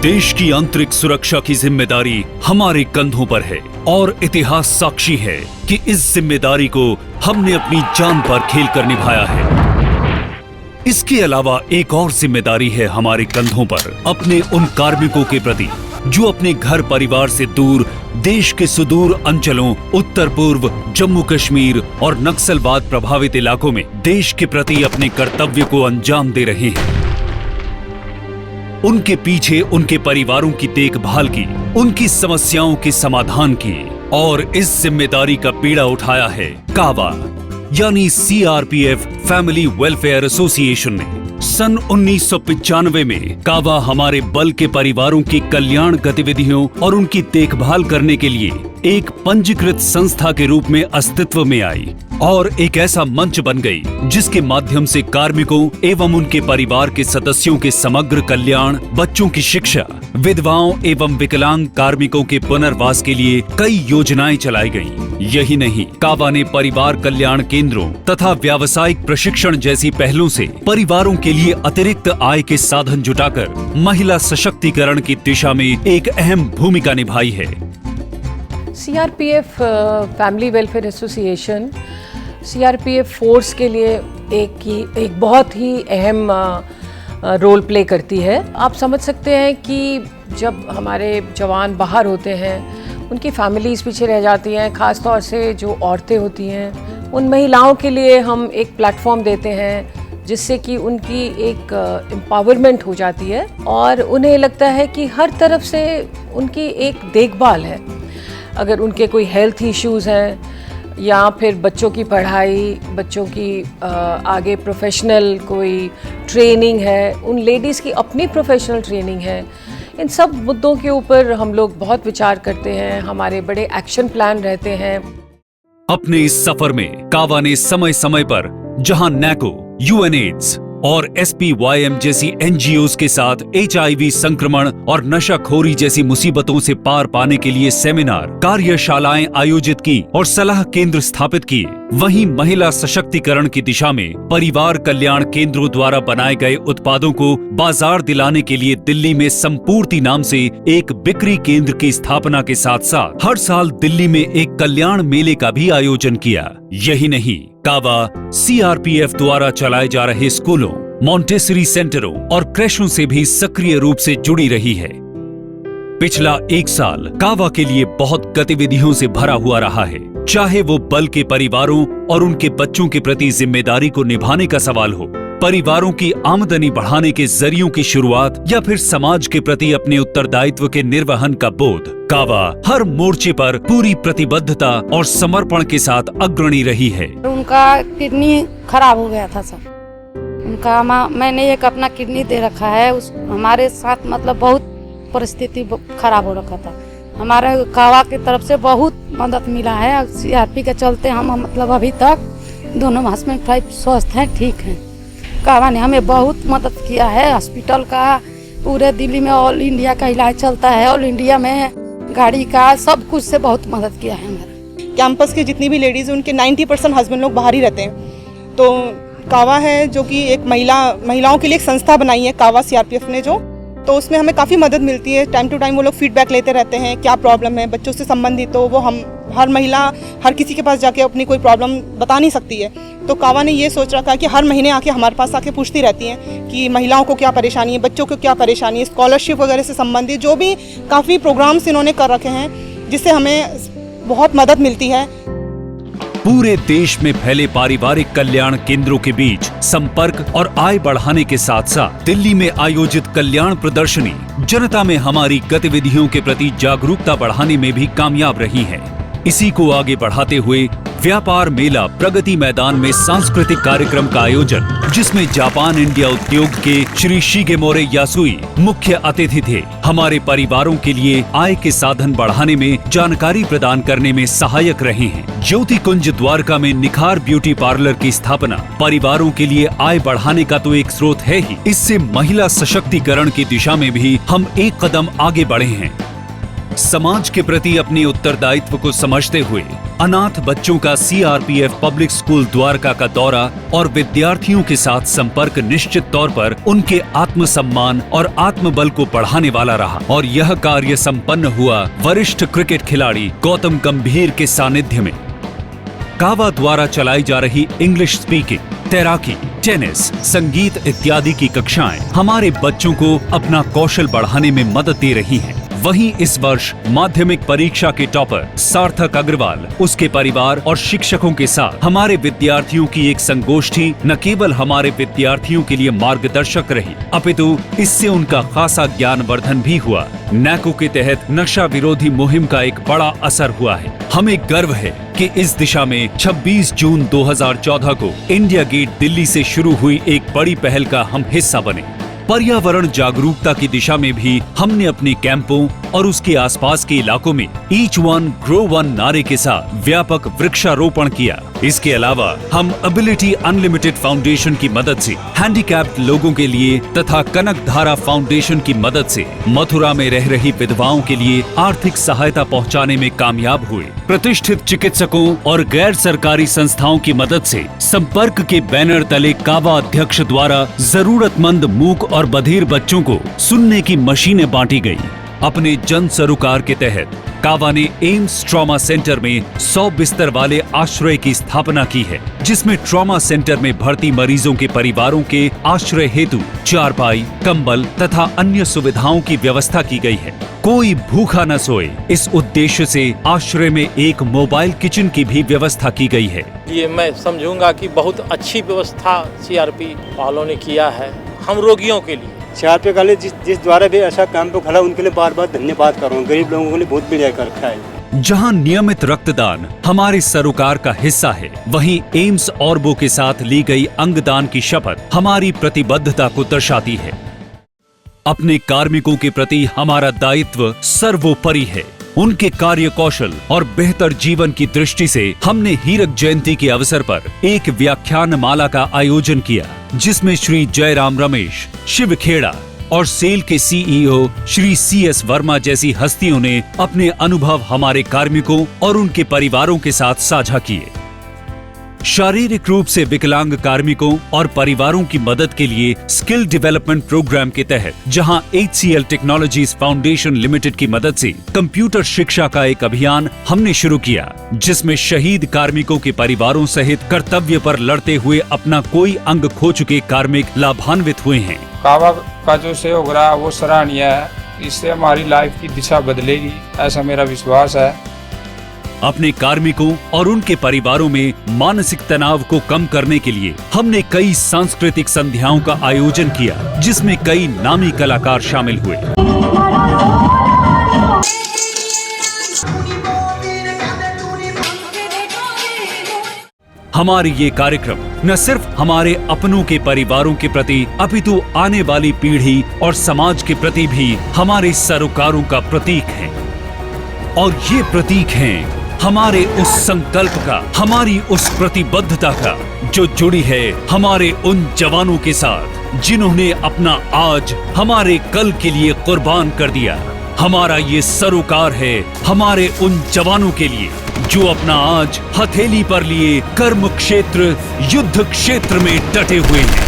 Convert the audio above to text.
देश की आंतरिक सुरक्षा की जिम्मेदारी हमारे कंधों पर है और इतिहास साक्षी है कि इस जिम्मेदारी को हमने अपनी जान पर खेल कर निभाया है। इसके अलावा एक और जिम्मेदारी है हमारे कंधों पर अपने उन कार्मिकों के प्रति जो अपने घर परिवार से दूर देश के सुदूर अंचलों, उत्तर पूर्व, जम्मू कश्मीर और नक्सलवाद प्रभावित इलाकों में देश के प्रति अपने कर्तव्य को अंजाम दे रहे हैं। उनके पीछे उनके परिवारों की देखभाल की, उनकी समस्याओं के समाधान की और इस जिम्मेदारी का बीड़ा उठाया है कावा यानी सीआरपीएफ फैमिली वेलफेयर एसोसिएशन ने। सन 1995 में कावा हमारे बल के परिवारों की कल्याण गतिविधियों और उनकी देखभाल करने के लिए एक पंजीकृत संस्था के रूप में अस्तित्व में आई और एक ऐसा मंच बन गई जिसके माध्यम से कार्मिकों एवं उनके परिवार के सदस्यों के समग्र कल्याण, बच्चों की शिक्षा, विधवाओं एवं विकलांग कार्मिकों के पुनर्वास के लिए कई योजनाएं चलाई गईं। यही नहीं, कावा ने परिवार कल्याण केंद्रों तथा व्यावसायिक प्रशिक्षण जैसी पहलों से परिवारों के लिए अतिरिक्त आय के साधन जुटाकर महिला सशक्तिकरण की दिशा में एक अहम भूमिका निभाई है। CRPF family welfare association CRPF force के लिए एक बहुत ही अहम रोल प्ले करती है। आप समझ सकते हैं कि जब हमारे जवान बाहर होते हैं, उनकी फैमिलीज़ पीछे रह जाती हैं, ख़ास तौर से जो औरतें होती हैं, उन महिलाओं के लिए हम एक प्लेटफॉर्म देते हैं जिससे कि उनकी एक एम्पावरमेंट हो जाती है और उन्हें लगता है कि हर तरफ से उनकी एक देखभाल है। अगर उनके कोई हेल्थ इश्यूज़ हैं या फिर बच्चों की पढ़ाई, बच्चों की आगे प्रोफेशनल कोई ट्रेनिंग है, उन लेडीज़ की अपनी प्रोफेशनल ट्रेनिंग है, इन सब मुद्दों के ऊपर हम लोग बहुत विचार करते हैं। हमारे बड़े एक्शन प्लान रहते हैं। अपने इस सफर में कावा ने समय समय पर जहां नैको, यूएनएड्स और एसपीवाईएम जैसी एनजीओज के साथ एचआईवी संक्रमण और नशाखोरी जैसी मुसीबतों से पार पाने के लिए सेमिनार, कार्यशालाएं आयोजित की और सलाह केंद्र स्थापित किए, वहीं महिला सशक्तिकरण की दिशा में परिवार कल्याण केंद्रों द्वारा बनाए गए उत्पादों को बाजार दिलाने के लिए दिल्ली में संपूर्ति नाम से एक बिक्री केंद्र की स्थापना के साथ साथ हर साल दिल्ली में एक कल्याण मेले का भी आयोजन किया। यही नहीं, कावा सीआरपीएफ द्वारा चलाए जा रहे स्कूलों, मॉन्टेसरी सेंटरों और क्रेशों से भी सक्रिय रूप से जुड़ी रही है। पिछला एक साल कावा के लिए बहुत गतिविधियों से भरा हुआ रहा है, चाहे वो बल के परिवारों और उनके बच्चों के प्रति जिम्मेदारी को निभाने का सवाल हो, परिवारों की आमदनी बढ़ाने के जरियों की शुरुआत या फिर समाज के प्रति अपने उत्तरदायित्व के निर्वहन का बोध। कावा हर मोर्चे पर पूरी प्रतिबद्धता और समर्पण के साथ अग्रणी रही है। उनका किडनी खराब हो गया था सर, उनका मैंने एक अपना किडनी दे रखा है। हमारे साथ मतलब बहुत परिस्थिति खराब हो रखा था। हमारे कावा की तरफ से बहुत मदद मिला है। सीआरपी के चलते हम मतलब अभी तक दोनों हस्बैंड वाइफ स्वस्थ हैं, ठीक हैं। कावा ने हमें बहुत मदद किया है। हॉस्पिटल का पूरे दिल्ली में ऑल इंडिया का इलाज चलता है, ऑल इंडिया में गाड़ी का सब कुछ से बहुत मदद किया है हमारा। कैंपस की जितनी भी लेडीज़ उनके 90% हस्बैंड लोग बाहर ही रहते हैं। तो कावा है जो कि एक महिलाओं के लिए एक संस्था बनाई है कावा सीआरपीएफ ने, जो तो उसमें हमें काफ़ी मदद मिलती है। टाइम टू टाइम वो लोग फीडबैक लेते रहते हैं, क्या प्रॉब्लम है बच्चों से संबंधित, तो वो हम हर महिला हर किसी के पास जाके अपनी कोई प्रॉब्लम बता नहीं सकती है। तो कावा ने ये सोच रखा है कि हर महीने आके हमारे पास आके पूछती रहती हैं कि महिलाओं को क्या परेशानी है, बच्चों को क्या परेशानी है, स्कॉलरशिप वगैरह से संबंधित जो भी काफ़ी प्रोग्राम्स इन्होंने कर रखे हैं जिससे हमें बहुत मदद मिलती है। पूरे देश में फैले पारिवारिक कल्याण केंद्रों के बीच संपर्क और आय बढ़ाने के साथ साथ दिल्ली में आयोजित कल्याण प्रदर्शनी जनता में हमारी गतिविधियों के प्रति जागरूकता बढ़ाने में भी कामयाब रही है। इसी को आगे बढ़ाते हुए व्यापार मेला प्रगति मैदान में सांस्कृतिक कार्यक्रम का आयोजन, जिसमें जापान इंडिया उद्योग के श्री शिगेमोरे यासुई मुख्य अतिथि थे, हमारे परिवारों के लिए आय के साधन बढ़ाने में जानकारी प्रदान करने में सहायक रहे हैं। ज्योति कुंज द्वारका में निखार ब्यूटी पार्लर की स्थापना परिवारों के लिए आय बढ़ाने का तो एक स्रोत है ही, इससे महिला सशक्तिकरण की दिशा में भी हम एक कदम आगे बढ़े हैं। समाज के प्रति अपने उत्तरदायित्व को समझते हुए अनाथ बच्चों का सीआरपीएफ पब्लिक स्कूल द्वारका का दौरा और विद्यार्थियों के साथ संपर्क निश्चित तौर पर उनके आत्मसम्मान और आत्मबल को बढ़ाने वाला रहा और यह कार्य संपन्न हुआ वरिष्ठ क्रिकेट खिलाड़ी गौतम गंभीर के सानिध्य में। कावा द्वारा चलाई जा रही इंग्लिश स्पीकिंग, तैराकी, टेनिस, संगीत इत्यादि की कक्षाएं हमारे बच्चों को अपना कौशल बढ़ाने में मदद दे रही हैं। वहीं इस वर्ष माध्यमिक परीक्षा के टॉपर सार्थक अग्रवाल, उसके परिवार और शिक्षकों के साथ हमारे विद्यार्थियों की एक संगोष्ठी न केवल हमारे विद्यार्थियों के लिए मार्गदर्शक रही, अपितु इससे उनका खासा ज्ञानवर्धन भी हुआ। नैको के तहत नशा विरोधी मुहिम का एक बड़ा असर हुआ है। हमें गर्व है कि इस दिशा में 26 जून 2014 को इंडिया गेट दिल्ली से शुरू हुई एक बड़ी पहल का हम हिस्सा बने। पर्यावरण जागरूकता की दिशा में भी हमने अपने कैंपों और उसके आसपास के इलाकों में ईच वन ग्रो वन नारे के साथ व्यापक वृक्षारोपण किया। इसके अलावा हम एबिलिटी अनलिमिटेड फाउंडेशन की मदद से हैंडीकैप्ड लोगों के लिए तथा कनक धारा फाउंडेशन की मदद से मथुरा में रह रही विधवाओं के लिए आर्थिक सहायता पहुंचाने में कामयाब हुए। प्रतिष्ठित चिकित्सकों और गैर सरकारी संस्थाओं की मदद से संपर्क के बैनर तले कावा अध्यक्ष द्वारा जरूरतमंद मूक और बधिर बच्चों को सुनने की मशीनें बांटी गई। अपने जन सरोकार के तहत कावा ने एम्स ट्रॉमा सेंटर में 100 बिस्तर वाले आश्रय की स्थापना की है, जिसमें ट्रॉमा सेंटर में भर्ती मरीजों के परिवारों के आश्रय हेतु चारपाई, कंबल तथा अन्य सुविधाओं की व्यवस्था की गई है। कोई भूखा न सोए, इस उद्देश्य से आश्रय में एक मोबाइल किचन की भी व्यवस्था की गई है। ये मैं समझूंगा कि बहुत अच्छी व्यवस्था सीआरपी वालों ने किया है हम रोगियों के लिए। सीआरपी वाले जिस द्वारा भी ऐसा काम पे खड़ा, उनके लिए बार बार धन्यवाद कर रहा हूँ। गरीब लोगों के लिए बहुत बढ़िया कर रखा है। जहां नियमित रक्तदान हमारे सरोकार का हिस्सा है, वहीं एम्स ऑर्बो के साथ ली गई अंगदान की शपथ हमारी प्रतिबद्धता को दर्शाती है। अपने कार्मिकों के प्रति हमारा दायित्व सर्वोपरि है। उनके कार्य कौशल और बेहतर जीवन की दृष्टि से हमने हीरक जयंती के अवसर पर एक व्याख्यान माला का आयोजन किया, जिसमें श्री जयराम रमेश, शिव खेड़ा और सेल के सीईओ श्री CS वर्मा जैसी हस्तियों ने अपने अनुभव हमारे कार्मिकों और उनके परिवारों के साथ साझा किए। शारीरिक रूप से विकलांग कार्मिकों और परिवारों की मदद के लिए स्किल डेवलपमेंट प्रोग्राम के तहत जहां HCL टेक्नोलॉजीज फाउंडेशन लिमिटेड की मदद से कंप्यूटर शिक्षा का एक अभियान हमने शुरू किया, जिसमें शहीद कार्मिकों के परिवारों सहित कर्तव्य पर लड़ते हुए अपना कोई अंग खो चुके कार्मिक लाभान्वित हुए हैं। कावा का जो सहयोग रहा वो सराहनीय है। इससे हमारी लाइफ की दिशा बदलेगी, ऐसा मेरा विश्वास है। अपने कार्मिकों और उनके परिवारों में मानसिक तनाव को कम करने के लिए हमने कई सांस्कृतिक संध्याओं का आयोजन किया, जिसमें कई नामी कलाकार शामिल हुए। हमारे ये कार्यक्रम न सिर्फ हमारे अपनों के परिवारों के प्रति, अपितु आने वाली पीढ़ी और समाज के प्रति भी हमारे सरोकारों का प्रतीक है। और ये प्रतीक हैं हमारे उस संकल्प का, हमारी उस प्रतिबद्धता का, जो जुड़ी है हमारे उन जवानों के साथ जिन्होंने अपना आज हमारे कल के लिए कुर्बान कर दिया। हमारा ये सरोकार है हमारे उन जवानों के लिए जो अपना आज हथेली पर लिए कर्म क्षेत्र, युद्ध क्षेत्र में डटे हुए हैं।